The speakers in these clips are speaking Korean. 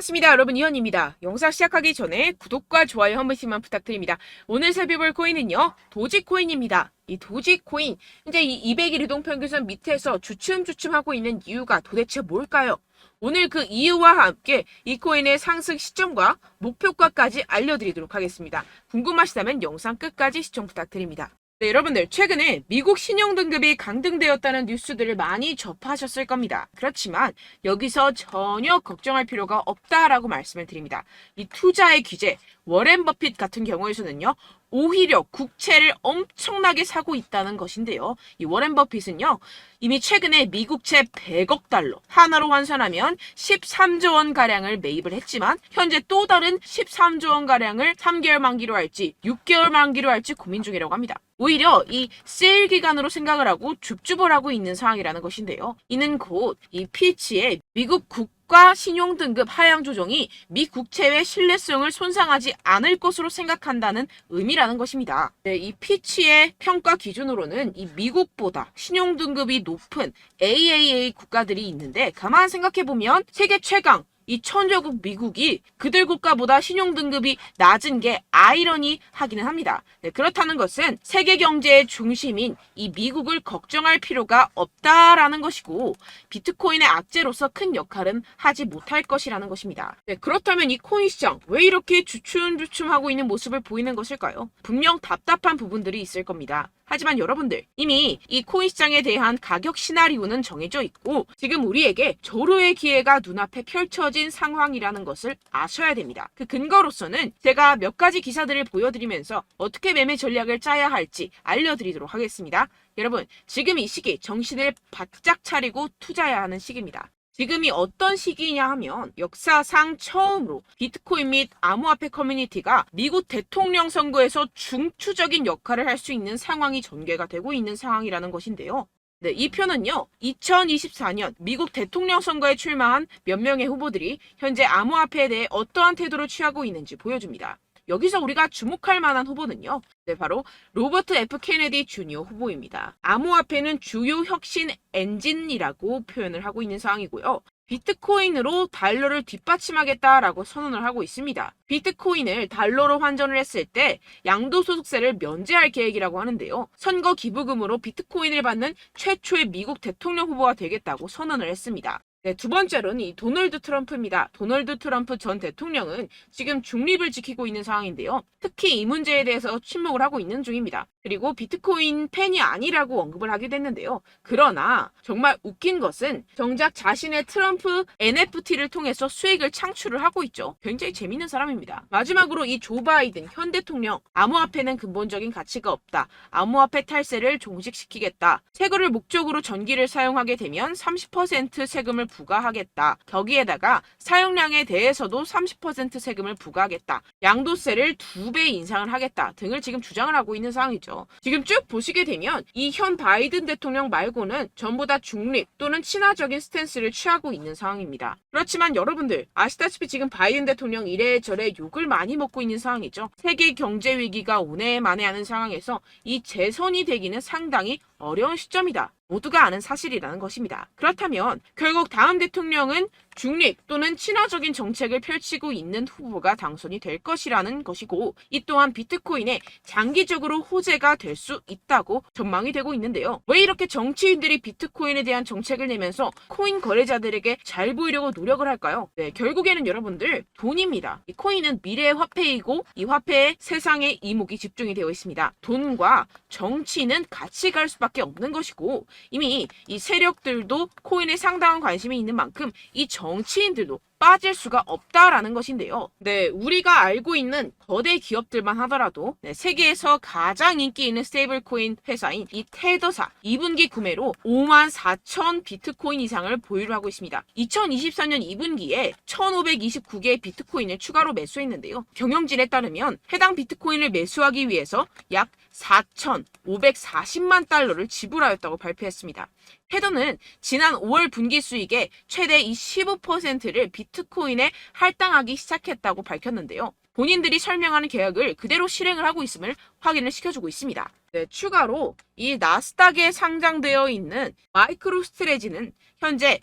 반갑습니다. 여러분, 이현입니다. 영상 시작하기 전에 구독과 좋아요 한 번씩만 부탁드립니다. 오늘 살펴볼 코인은요, 도지코인입니다. 이 도지코인, 현재 이 200일 이동평균선 밑에서 주춤주춤하고 있는 이유가 도대체 뭘까요? 오늘 그 이유와 함께 이 코인의 상승 시점과 목표가까지 알려드리도록 하겠습니다. 궁금하시다면 영상 끝까지 시청 부탁드립니다. 네, 여러분들 최근에 미국 신용등급이 강등되었다는 뉴스들을 많이 접하셨을 겁니다. 그렇지만 여기서 전혀 걱정할 필요가 없다라고 말씀을 드립니다. 이 투자의 귀재, 워렌 버핏 같은 경우에서는요, 오히려 국채를 엄청나게 사고 있다는 것인데요. 이 워렌 버핏은요, 이미 최근에 미국채 100억 달러, 하나로 환산하면 13조 원가량을 매입을 했지만 현재 또 다른 13조 원가량을 3개월 만기로 할지 6개월 만기로 할지 고민 중이라고 합니다. 오히려 이 세일 기간으로 생각을 하고 줍줍을 하고 있는 상황이라는 것인데요. 이는 곧 이 피치의 미국 국가 신용등급 하향 조정이 미 국채의 신뢰성을 손상하지 않을 것으로 생각한다는 의미라는 것입니다. 네, 이 피치의 평가 기준으로는 이 미국보다 신용등급이 높은 AAA 국가들이 있는데 가만 생각해보면 세계 최강 이 천조국 미국이 그들 국가보다 신용등급이 낮은 게 아이러니하기는 합니다. 네, 그렇다는 것은 세계 경제의 중심인 이 미국을 걱정할 필요가 없다라는 것이고 비트코인의 악재로서 큰 역할은 하지 못할 것이라는 것입니다. 네, 그렇다면 이 코인 시장 왜 이렇게 주춤주춤하고 있는 모습을 보이는 것일까요? 분명 답답한 부분들이 있을 겁니다. 하지만 여러분들 이미 이 코인 시장에 대한 가격 시나리오는 정해져 있고 지금 우리에게 조로의 기회가 눈앞에 펼쳐진 상황이라는 것을 아셔야 됩니다. 그 근거로서는 제가 몇 가지 기사들을 보여드리면서 어떻게 매매 전략을 짜야 할지 알려드리도록 하겠습니다. 여러분, 지금 이 시기 정신을 바짝 차리고 투자해야 하는 시기입니다. 지금이 어떤 시기냐 하면 역사상 처음으로 비트코인 및 암호화폐 커뮤니티가 미국 대통령 선거에서 중추적인 역할을 할 수 있는 상황이 전개가 되고 있는 상황이라는 것인데요. 네, 이 표는요, 2024년 미국 대통령 선거에 출마한 몇 명의 후보들이 현재 암호화폐에 대해 어떠한 태도를 취하고 있는지 보여줍니다. 여기서 우리가 주목할 만한 후보는요, 네, 바로 로버트 F 케네디 주니어 후보입니다. 암호화폐는 주요 혁신 엔진이라고 표현을 하고 있는 상황이고요. 비트코인으로 달러를 뒷받침하겠다라고 선언을 하고 있습니다. 비트코인을 달러로 환전을 했을 때 양도소득세를 면제할 계획이라고 하는데요. 선거 기부금으로 비트코인을 받는 최초의 미국 대통령 후보가 되겠다고 선언을 했습니다. 네, 두 번째로는 이 도널드 트럼프입니다. 도널드 트럼프 전 대통령은 지금 중립을 지키고 있는 상황인데요. 특히 이 문제에 대해서 침묵을 하고 있는 중입니다. 그리고 비트코인 팬이 아니라고 언급을 하기도 했는데요. 그러나 정말 웃긴 것은 정작 자신의 트럼프 NFT를 통해서 수익을 창출을 하고 있죠. 굉장히 재밌는 사람입니다. 마지막으로 이 조 바이든 현 대통령, 암호화폐는 근본적인 가치가 없다. 암호화폐 탈세를 종식시키겠다. 세금을 목적으로 전기를 사용하게 되면 30% 세금을 부과하겠다. 거기에다가 사용량에 대해서도 30% 세금을 부과하겠다. 양도세를 2배 인상을 하겠다 등을 지금 주장을 하고 있는 상황이죠. 지금 쭉 보시게 되면 이 현 바이든 대통령 말고는 전부 다 중립 또는 친화적인 스탠스를 취하고 있는 상황입니다. 그렇지만 여러분들 아시다시피 지금 바이든 대통령 이래저래 욕을 많이 먹고 있는 상황이죠. 세계 경제 위기가 오네만해하는 상황에서 이 재선이 되기는 상당히 어려운 시점이다. 모두가 아는 사실이라는 것입니다. 그렇다면 결국 다음 대통령은 중립 또는 친화적인 정책을 펼치고 있는 후보가 당선이 될 것이라는 것이고 이 또한 비트코인에 장기적으로 호재가 될 수 있다고 전망이 되고 있는데요. 왜 이렇게 정치인들이 비트코인에 대한 정책을 내면서 코인 거래자들에게 잘 보이려고 노력을 할까요? 네, 결국에는 여러분들 돈입니다. 이 코인은 미래의 화폐이고 이 화폐에 세상의 이목이 집중이 되어 있습니다. 돈과 정치는 같이 갈 수밖에 없는 것이고 이미 이 세력들도 코인에 상당한 관심이 있는 만큼 이 정치인들도 빠질 수가 없다라는 것인데요. 네, 우리가 알고 있는 거대 기업들만 하더라도 세계에서 가장 인기 있는 스테이블 코인 회사인 이 테더사 2분기 구매로 54,000 비트코인 이상을 보유를 하고 있습니다. 2024년 2분기에 1,529개의 비트코인을 추가로 매수했는데요. 경영진에 따르면 해당 비트코인을 매수하기 위해서 약 4,540만 달러를 지불하였다고 발표했습니다. 테더는 지난 5월 분기 수익의 최대 15%를 비트코인에 할당하기 시작했다고 밝혔는데요. 본인들이 설명하는 계약을 그대로 실행을 하고 있음을 확인을 시켜주고 있습니다. 네, 추가로 이 나스닥에 상장되어 있는 마이크로스트레지는 현재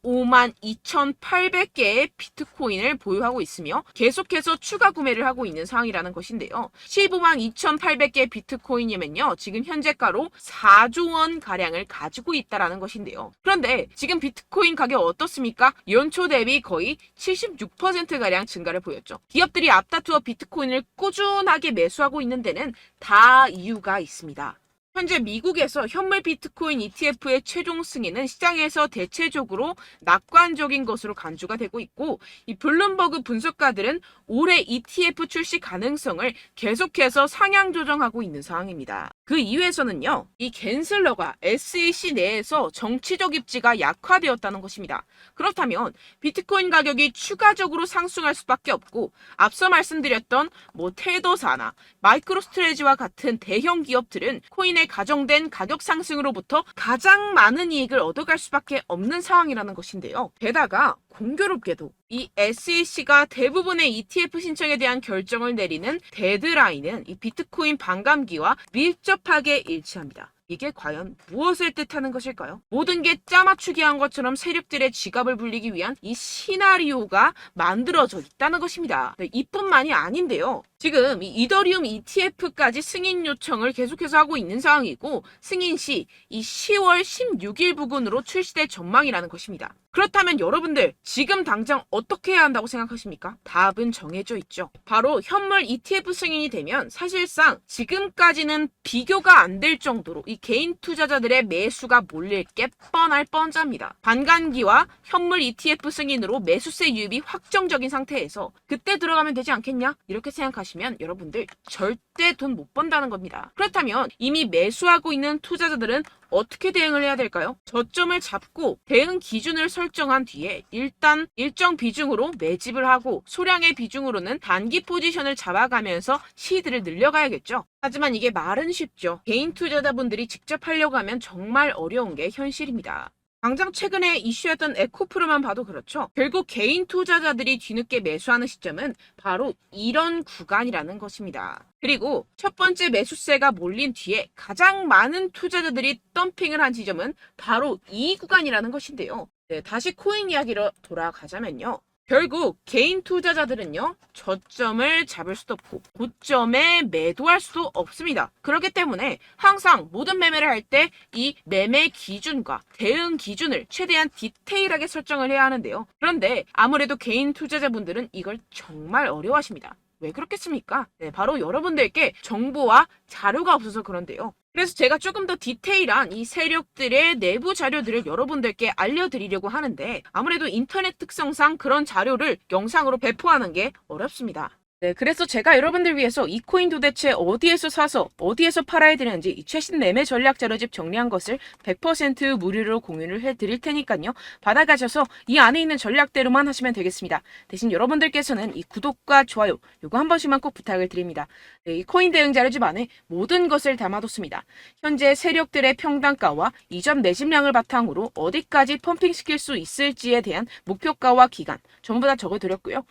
152,800개의 비트코인을 보유하고 있으며 계속해서 추가 구매를 하고 있는 상황이라는 것인데요. 152,800개 비트코인이면요, 지금 현재가로 4조 원 가량을 가지고 있다라는 것인데요. 그런데 지금 비트코인 가격 어떻습니까? 연초 대비 거의 76%가량 증가를 보였죠. 기업들이 앞다투어 비트코인을 꾸준하게 매수하고 있는 데는 다 이유가 있습니다. 현재 미국에서 현물 비트코인 ETF의 최종 승인은 시장에서 대체적으로 낙관적인 것으로 간주가 되고 있고, 이 블룸버그 분석가들은 올해 ETF 출시 가능성을 계속해서 상향 조정하고 있는 상황입니다. 그 이유에서는요, 이 갠슬러가 SEC 내에서 정치적 입지가 약화되었다는 것입니다. 그렇다면 비트코인 가격이 추가적으로 상승할 수밖에 없고, 앞서 말씀드렸던 테더사나 마이크로스트레지와 같은 대형 기업들은 코인의 가정된 가격 상승으로부터 가장 많은 이익을 얻어갈 수밖에 없는 상황이라는 것인데요. 게다가 공교롭게도 이 SEC가 대부분의 ETF 신청에 대한 결정을 내리는 데드라인은 이 비트코인 반감기와 밀접하게 일치합니다. 이게 과연 무엇을 뜻하는 것일까요? 모든 게 짜맞추기 한 것처럼 세력들의 지갑을 불리기 위한 이 시나리오가 만들어져 있다는 것입니다. 네, 이뿐만이 아닌데요. 지금 이 이더리움 ETF까지 승인 요청을 계속해서 하고 있는 상황이고, 승인 시 이 10월 16일 부근으로 출시될 전망이라는 것입니다. 그렇다면 여러분들 지금 당장 어떻게 해야 한다고 생각하십니까? 답은 정해져 있죠. 바로 현물 ETF 승인이 되면 사실상 지금까지는 비교가 안 될 정도로 이 개인 투자자들의 매수가 몰릴 게 뻔할 뻔잡니다. 반감기와 현물 ETF 승인으로 매수세 유입이 확정적인 상태에서 그때 들어가면 되지 않겠냐? 이렇게 생각하시면 여러분들 절대 돈 못 번다는 겁니다. 그렇다면 이미 매수하고 있는 투자자들은 어떻게 대응을 해야 될까요? 저점을 잡고 대응 기준을 설정한 뒤에 일단 일정 비중으로 매집을 하고 소량의 비중으로는 단기 포지션을 잡아가면서 시드를 늘려가야겠죠. 하지만 이게 말은 쉽죠. 개인 투자자분들이 직접 하려고 하면 정말 어려운 게 현실입니다. 당장 최근에 이슈였던 에코프로만 봐도 그렇죠. 결국 개인 투자자들이 뒤늦게 매수하는 시점은 바로 이런 구간이라는 것입니다. 그리고 첫 번째 매수세가 몰린 뒤에 가장 많은 투자자들이 덤핑을 한 지점은 바로 이 구간이라는 것인데요. 네, 다시 코인 이야기로 돌아가자면요. 결국 개인 투자자들은요, 저점을 잡을 수도 없고 고점에 매도할 수도 없습니다. 그렇기 때문에 항상 모든 매매를 할 때 이 매매 기준과 대응 기준을 최대한 디테일하게 설정을 해야 하는데요. 그런데 아무래도 개인 투자자분들은 이걸 정말 어려워하십니다. 왜 그렇겠습니까? 네, 바로 여러분들께 정보와 자료가 없어서 그런데요. 그래서 제가 조금 더 디테일한 이 세력들의 내부 자료들을 여러분들께 알려드리려고 하는데, 아무래도 인터넷 특성상 그런 자료를 영상으로 배포하는 게 어렵습니다. 네, 그래서 제가 여러분들 위해서 이 코인 도대체 어디에서 사서 어디에서 팔아야 되는지 이 최신 매매 전략 자료집 정리한 것을 100% 무료로 공유를 해드릴 테니까요. 받아가셔서 이 안에 있는 전략대로만 하시면 되겠습니다. 대신 여러분들께서는 이 구독과 좋아요 요거 한 번씩만 꼭 부탁을 드립니다. 네, 이 코인 대응 자료집 안에 모든 것을 담아뒀습니다. 현재 세력들의 평단가와 이전 매집량을 바탕으로 어디까지 펌핑시킬 수 있을지에 대한 목표가와 기간 전부 다 적어드렸고요.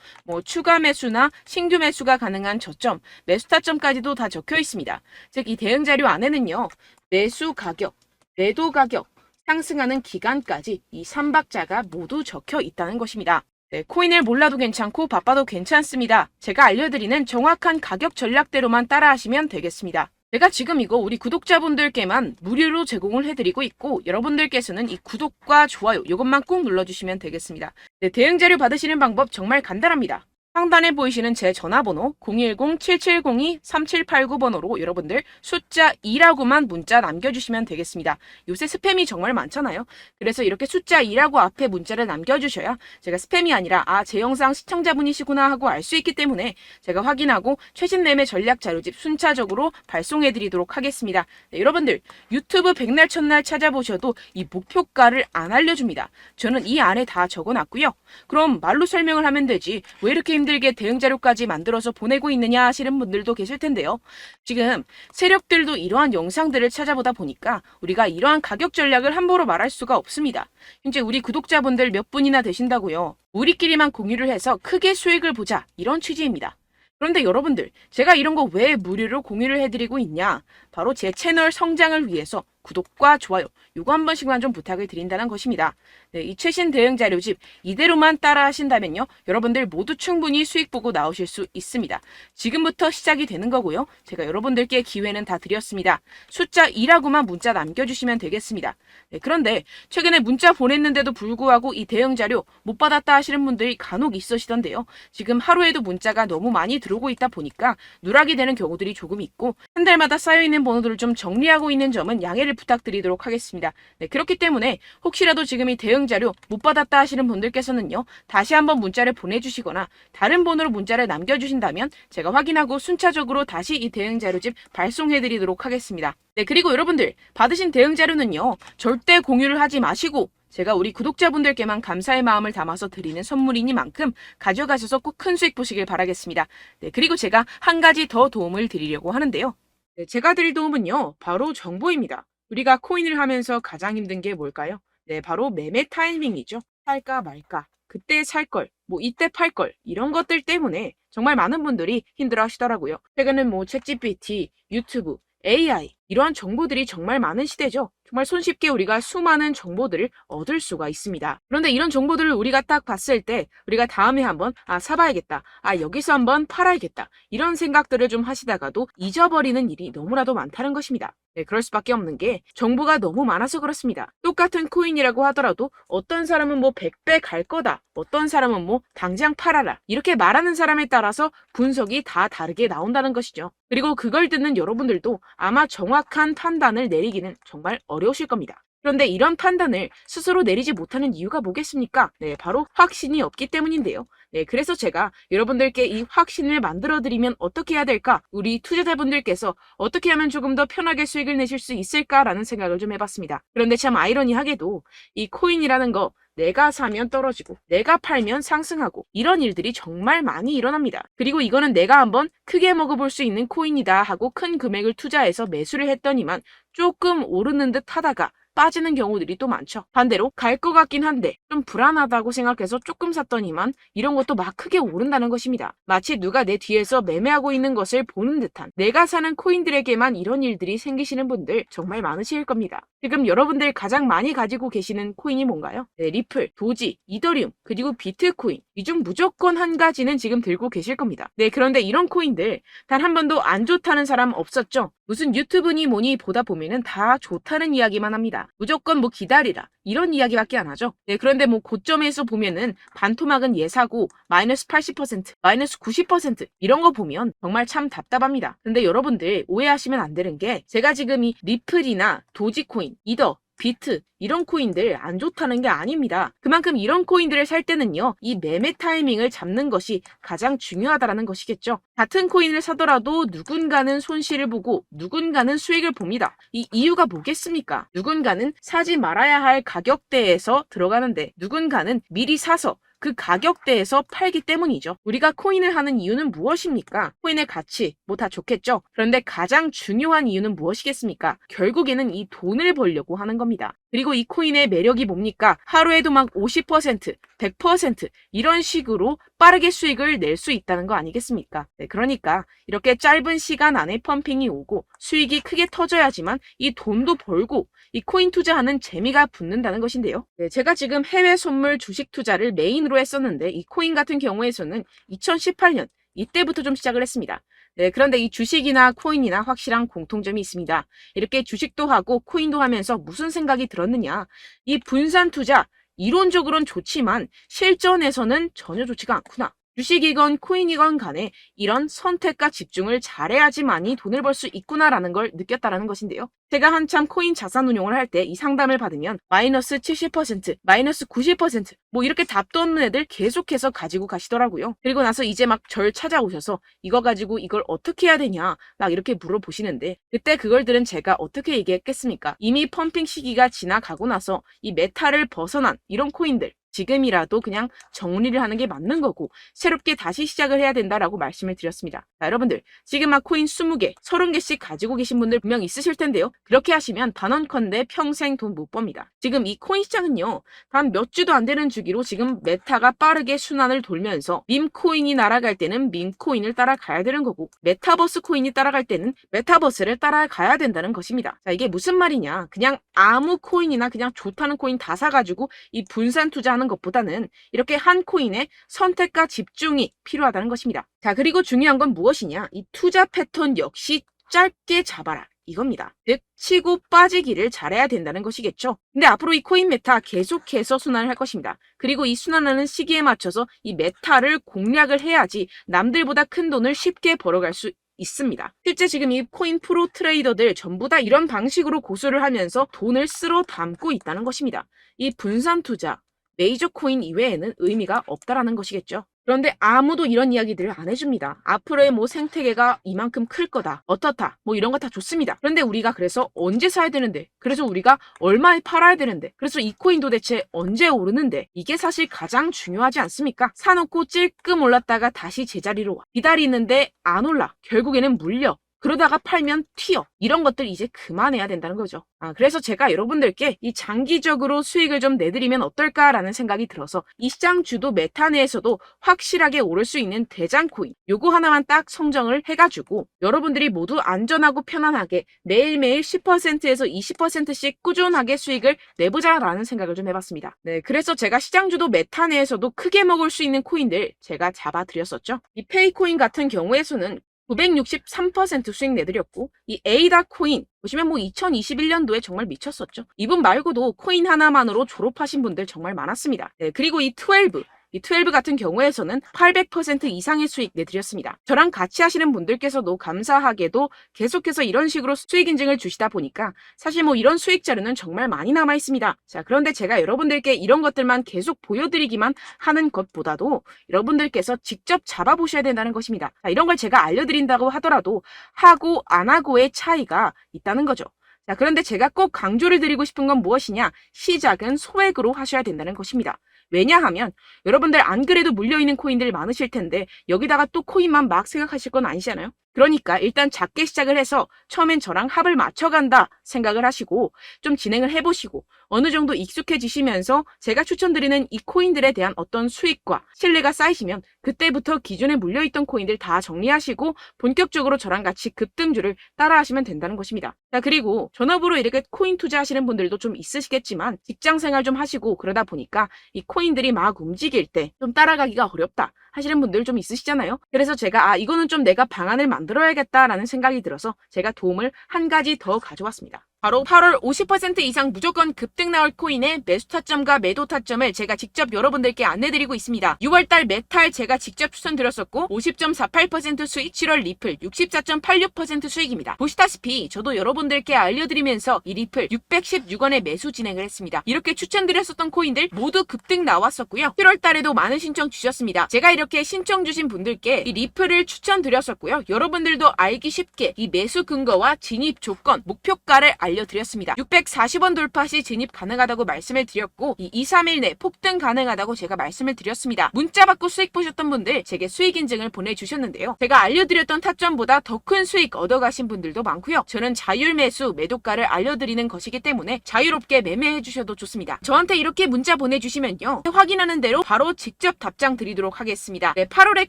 추가 매수나 신규 매수가 가능한 저점, 매수 타점까지도 다 적혀 있습니다. 즉, 이 대응 자료 안에는요, 매수 가격, 매도 가격, 상승하는 기간까지 이 3박자가 모두 적혀 있다는 것입니다. 네, 코인을 몰라도 괜찮고 바빠도 괜찮습니다. 제가 알려드리는 정확한 가격 전략대로만 따라하시면 되겠습니다. 제가 지금 이거 우리 구독자분들께만 무료로 제공을 해드리고 있고, 여러분들께서는 이 구독과 좋아요 이것만 꼭 눌러주시면 되겠습니다. 네, 대응 자료 받으시는 방법 정말 간단합니다. 상단에 보이시는 제 전화번호 010-7702-3789번호로 여러분들 숫자 2라고만 문자 남겨주시면 되겠습니다. 요새 스팸이 정말 많잖아요. 그래서 이렇게 숫자 2라고 앞에 문자를 남겨주셔야 제가 스팸이 아니라 제 영상 시청자분이시구나 하고 알 수 있기 때문에 제가 확인하고 최신 매매 전략 자료집 순차적으로 발송해드리도록 하겠습니다. 네, 여러분들 유튜브 백날 첫날 찾아보셔도 이 목표가를 안 알려줍니다. 저는 이 안에 다 적어놨고요. 그럼 말로 설명을 하면 되지 왜 이렇게 힘들게 대응 자료까지 만들어서 보내고 있느냐 하시는 분들도 계실 텐데요. 지금 세력들도 이러한 영상들을 찾아보다 보니까 우리가 이러한 가격 전략을 함부로 말할 수가 없습니다. 현재 우리 구독자분들 몇 분이나 되신다고요. 우리끼리만 공유를 해서 크게 수익을 보자 이런 취지입니다. 그런데 여러분들 제가 이런 거 왜 무료로 공유를 해드리고 있냐? 바로 제 채널 성장을 위해서 구독과 좋아요 요거 한 번씩만 좀 부탁을 드린다는 것입니다. 네, 이 최신 대응 자료집 이대로만 따라 하신다면요. 여러분들 모두 충분히 수익 보고 나오실 수 있습니다. 지금부터 시작이 되는 거고요. 제가 여러분들께 기회는 다 드렸습니다. 숫자 2라고만 문자 남겨주시면 되겠습니다. 네, 그런데 최근에 문자 보냈는데도 불구하고 이 대응 자료 못 받았다 하시는 분들이 간혹 있으시던데요. 지금 하루에도 문자가 너무 많이 들어오고 있다 보니까 누락이 되는 경우들이 조금 있고 한 달마다 쌓여있는 번호들을 좀 정리하고 있는 점은 양해를 부탁드리도록 하겠습니다. 네, 그렇기 때문에 혹시라도 지금 이 대응 자료 못 받았다 하시는 분들께서는요. 다시 한번 문자를 보내주시거나 다른 번호로 문자를 남겨주신다면 제가 확인하고 순차적으로 다시 이 대응 자료집 발송해드리도록 하겠습니다. 네, 그리고 여러분들 받으신 대응 자료는요. 절대 공유를 하지 마시고 제가 우리 구독자분들께만 감사의 마음을 담아서 드리는 선물이니만큼 가져가셔서 꼭 큰 수익 보시길 바라겠습니다. 네, 그리고 제가 한 가지 더 도움을 드리려고 하는데요. 네, 제가 드릴 도움은요. 바로 정보입니다. 우리가 코인을 하면서 가장 힘든 게 뭘까요? 네, 바로 매매 타이밍이죠. 살까 말까, 그때 살 걸, 뭐 이때 팔 걸, 이런 것들 때문에 정말 많은 분들이 힘들어 하시더라고요. 최근은 뭐 챗GPT, 유튜브, AI 이러한 정보들이 정말 많은 시대죠. 정말 손쉽게 우리가 수많은 정보들을 얻을 수가 있습니다. 그런데 이런 정보들을 우리가 딱 봤을 때 우리가 다음에 한번 사봐야겠다. 여기서 한번 팔아야겠다. 이런 생각들을 좀 하시다가도 잊어버리는 일이 너무나도 많다는 것입니다. 네, 그럴 수밖에 없는 게 정보가 너무 많아서 그렇습니다. 똑같은 코인이라고 하더라도 어떤 사람은 뭐 100배 갈 거다. 어떤 사람은 뭐 당장 팔아라. 이렇게 말하는 사람에 따라서 분석이 다 다르게 나온다는 것이죠. 그리고 그걸 듣는 여러분들도 아마 정확한 판단을 내리기는 정말 어려우실 겁니다. 그런데 이런 판단을 스스로 내리지 못하는 이유가 뭐겠습니까? 네, 바로 확신이 없기 때문인데요. 네, 그래서 제가 여러분들께 이 확신을 만들어드리면 어떻게 해야 될까? 우리 투자자분들께서 어떻게 하면 조금 더 편하게 수익을 내실 수 있을까라는 생각을 좀 해봤습니다. 그런데 참 아이러니하게도 이 코인이라는 거 내가 사면 떨어지고 내가 팔면 상승하고 이런 일들이 정말 많이 일어납니다. 그리고 이거는 내가 한번 크게 먹어볼 수 있는 코인이다 하고 큰 금액을 투자해서 매수를 했더니만 조금 오르는 듯 하다가 빠지는 경우들이 또 많죠. 반대로 갈 것 같긴 한데 좀 불안하다고 생각해서 조금 샀더니만 이런 것도 막 크게 오른다는 것입니다. 마치 누가 내 뒤에서 매매하고 있는 것을 보는 듯한 내가 사는 코인들에게만 이런 일들이 생기시는 분들 정말 많으실 겁니다. 지금 여러분들 가장 많이 가지고 계시는 코인이 뭔가요? 네, 리플, 도지, 이더리움, 그리고 비트코인 이 중 무조건 한 가지는 지금 들고 계실 겁니다. 네, 그런데 이런 코인들 단 한 번도 안 좋다는 사람 없었죠? 무슨 유튜브니 뭐니 보다 보면은 다 좋다는 이야기만 합니다. 무조건 뭐 기다리라 이런 이야기밖에 안 하죠. 네, 그런데 뭐 고점에서 보면은 반토막은 예사고 마이너스 80%, 마이너스 90% 이런 거 보면 정말 참 답답합니다. 근데 여러분들 오해하시면 안 되는 게 제가 지금 이 리플이나 도지코인, 이더, 비트 이런 코인들 안 좋다는 게 아닙니다. 그만큼 이런 코인들을 살 때는요. 이 매매 타이밍을 잡는 것이 가장 중요하다는 것이겠죠. 같은 코인을 사더라도 누군가는 손실을 보고 누군가는 수익을 봅니다. 이 이유가 뭐겠습니까? 누군가는 사지 말아야 할 가격대에서 들어가는데 누군가는 미리 사서 그 가격대에서 팔기 때문이죠. 우리가 코인을 하는 이유는 무엇입니까? 코인의 가치, 뭐 다 좋겠죠? 그런데 가장 중요한 이유는 무엇이겠습니까? 결국에는 이 돈을 벌려고 하는 겁니다. 그리고 이 코인의 매력이 뭡니까? 하루에도 막 50%, 100% 이런 식으로 빠르게 수익을 낼 수 있다는 거 아니겠습니까? 네, 그러니까 이렇게 짧은 시간 안에 펌핑이 오고 수익이 크게 터져야지만 이 돈도 벌고 이 코인 투자하는 재미가 붙는다는 것인데요. 네, 제가 지금 해외 선물 주식 투자를 메인으로 했었는데 이 코인 같은 경우에서는 2018년 이때부터 좀 시작을 했습니다. 네, 그런데 이 주식이나 코인이나 확실한 공통점이 있습니다. 이렇게 주식도 하고 코인도 하면서 무슨 생각이 들었느냐. 이 분산 투자, 이론적으로는 좋지만 실전에서는 전혀 좋지가 않구나. 주식이건 코인이건 간에 이런 선택과 집중을 잘해야지만이 돈을 벌 수 있구나라는 걸 느꼈다라는 것인데요. 제가 한참 코인 자산 운용을 할 때 이 상담을 받으면 마이너스 70%, 마이너스 90%, 뭐 이렇게 답도 없는 애들 계속해서 가지고 가시더라고요. 그리고 나서 이제 막 절 찾아오셔서 이거 가지고 이걸 어떻게 해야 되냐 막 이렇게 물어보시는데 그때 그걸 들은 제가 어떻게 얘기했겠습니까? 이미 펌핑 시기가 지나가고 나서 이 메타를 벗어난 이런 코인들 지금이라도 그냥 정리를 하는 게 맞는 거고 새롭게 다시 시작을 해야 된다라고 말씀을 드렸습니다. 자, 여러분들 지금 막 코인 20개, 30개씩 가지고 계신 분들 분명 있으실 텐데요. 그렇게 하시면 단언컨대 평생 돈 못 법니다. 지금 이 코인 시장은요. 단 몇 주도 안 되는 주기로 지금 메타가 빠르게 순환을 돌면서 밈코인이 날아갈 때는 밈코인을 따라가야 되는 거고 메타버스 코인이 따라갈 때는 메타버스를 따라가야 된다는 것입니다. 자, 이게 무슨 말이냐. 그냥 아무 코인이나 그냥 좋다는 코인 다 사가지고 이 분산 투자하는 것보다는 이렇게 한 코인에 선택과 집중이 필요하다는 것입니다. 자, 그리고 중요한 건 무엇이냐. 이 투자 패턴 역시 짧게 잡아라. 이겁니다. 즉 치고 빠지기를 잘해야 된다는 것이겠죠. 근데 앞으로 이 코인 메타 계속해서 순환을 할 것입니다. 그리고 이 순환하는 시기에 맞춰서 이 메타를 공략을 해야지 남들보다 큰 돈을 쉽게 벌어갈 수 있습니다. 실제 지금 이 코인 프로 트레이더들 전부 다 이런 방식으로 고수를 하면서 돈을 쓸어 담고 있다는 것입니다. 이 분산 투자, 메이저 코인 이외에는 의미가 없다라는 것이겠죠. 그런데 아무도 이런 이야기들을 안 해줍니다. 앞으로의 뭐 생태계가 이만큼 클 거다. 어떻다. 뭐 이런 거 다 좋습니다. 그런데 우리가 그래서 언제 사야 되는데? 그래서 우리가 얼마에 팔아야 되는데? 그래서 이 코인도 대체 언제 오르는데? 이게 사실 가장 중요하지 않습니까? 사놓고 찔끔 올랐다가 다시 제자리로 와. 기다리는데 안 올라. 결국에는 물려. 그러다가 팔면 튀어. 이런 것들 이제 그만해야 된다는 거죠. 그래서 제가 여러분들께 이 장기적으로 수익을 좀 내드리면 어떨까라는 생각이 들어서 이 시장 주도 메타 내에서도 확실하게 오를 수 있는 대장 코인 요거 하나만 딱 선정을 해가지고 여러분들이 모두 안전하고 편안하게 매일매일 10%에서 20%씩 꾸준하게 수익을 내보자라는 생각을 좀 해봤습니다. 네, 그래서 제가 시장 주도 메타 내에서도 크게 먹을 수 있는 코인들 제가 잡아드렸었죠. 이 페이코인 같은 경우에서는 963% 수익 내드렸고 이 에이다 코인 보시면 뭐 2021년도에 정말 미쳤었죠. 이분 말고도 코인 하나만으로 졸업하신 분들 정말 많았습니다. 네, 그리고 이 12 같은 경우에서는 800% 이상의 수익 내드렸습니다. 저랑 같이 하시는 분들께서도 감사하게도 계속해서 이런 식으로 수익 인증을 주시다 보니까 사실 뭐 이런 수익 자료는 정말 많이 남아 있습니다. 자, 그런데 제가 여러분들께 이런 것들만 계속 보여드리기만 하는 것보다도 여러분들께서 직접 잡아보셔야 된다는 것입니다. 자, 이런 걸 제가 알려드린다고 하더라도 하고 안 하고의 차이가 있다는 거죠. 자, 그런데 제가 꼭 강조를 드리고 싶은 건 무엇이냐? 시작은 소액으로 하셔야 된다는 것입니다. 왜냐하면 여러분들 안 그래도 물려있는 코인들 많으실 텐데 여기다가 또 코인만 막 생각하실 건 아니잖아요. 그러니까 일단 작게 시작을 해서 처음엔 저랑 합을 맞춰간다 생각을 하시고 좀 진행을 해보시고 어느 정도 익숙해지시면서 제가 추천드리는 이 코인들에 대한 어떤 수익과 신뢰가 쌓이시면 그때부터 기존에 물려있던 코인들 다 정리하시고 본격적으로 저랑 같이 급등주를 따라하시면 된다는 것입니다. 자, 그리고 전업으로 이렇게 코인 투자하시는 분들도 좀 있으시겠지만 직장생활 좀 하시고 그러다 보니까 이 코인들이 막 움직일 때 좀 따라가기가 어렵다 하시는 분들 좀 있으시잖아요. 그래서 제가 이거는 좀 내가 방안을 만들어야겠다라는 생각이 들어서 제가 도움을 한 가지 더 가져왔습니다. 바로 8월 50% 이상 무조건 급등 나올 코인의 매수 타점과 매도 타점을 제가 직접 여러분들께 안내드리고 있습니다. 6월달 메탈 제가 직접 추천드렸었고 50.48% 수익, 7월 리플 64.86% 수익입니다. 보시다시피 저도 여러분들께 알려드리면서 이 리플 616원에 매수 진행을 했습니다. 이렇게 추천드렸었던 코인들 모두 급등 나왔었고요. 7월달에도 많은 신청 주셨습니다. 제가 이렇게 신청 주신 분들께 이 리플을 추천드렸었고요. 여러분들도 알기 쉽게 이 매수 근거와 진입 조건, 목표가를 알려드렸습니다. 640원 돌파 시 진입 가능하다고 말씀을 드렸고 이 2-3일 내 폭등 가능하다고 제가 말씀을 드렸습니다. 문자 받고 수익 보셨던 분들 제게 수익 인증을 보내주셨는데요. 제가 알려드렸던 타점보다 더 큰 수익 얻어가신 분들도 많고요. 저는 자율 매수 매도가를 알려드리는 것이기 때문에 자유롭게 매매해 주셔도 좋습니다. 저한테 이렇게 문자 보내주시면요. 확인하는 대로 바로 직접 답장 드리도록 하겠습니다. 네, 8월의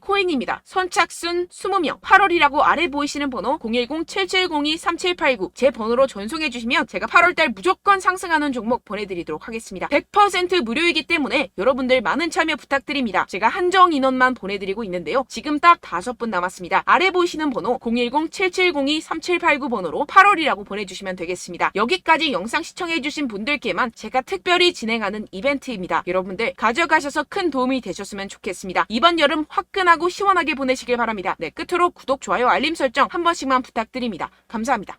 코인입니다. 선착순 20명 8월이라고 아래 보이시는 번호 010-7702-3789 제 번호로 전송해 주시면 제가 8월달 무조건 상승하는 종목 보내드리도록 하겠습니다. 100% 무료이기 때문에 여러분들 많은 참여 부탁드립니다. 제가 한정 인원만 보내드리고 있는데요. 지금 딱 5분 남았습니다. 아래 보이시는 번호 010-7702-3789 번호로 8월이라고 보내주시면 되겠습니다. 여기까지 영상 시청해주신 분들께만 제가 특별히 진행하는 이벤트입니다. 여러분들 가져가셔서 큰 도움이 되셨으면 좋겠습니다. 이번 여름 화끈하고 시원하게 보내시길 바랍니다. 네, 끝으로 구독, 좋아요, 알림 설정 한 번씩만 부탁드립니다. 감사합니다.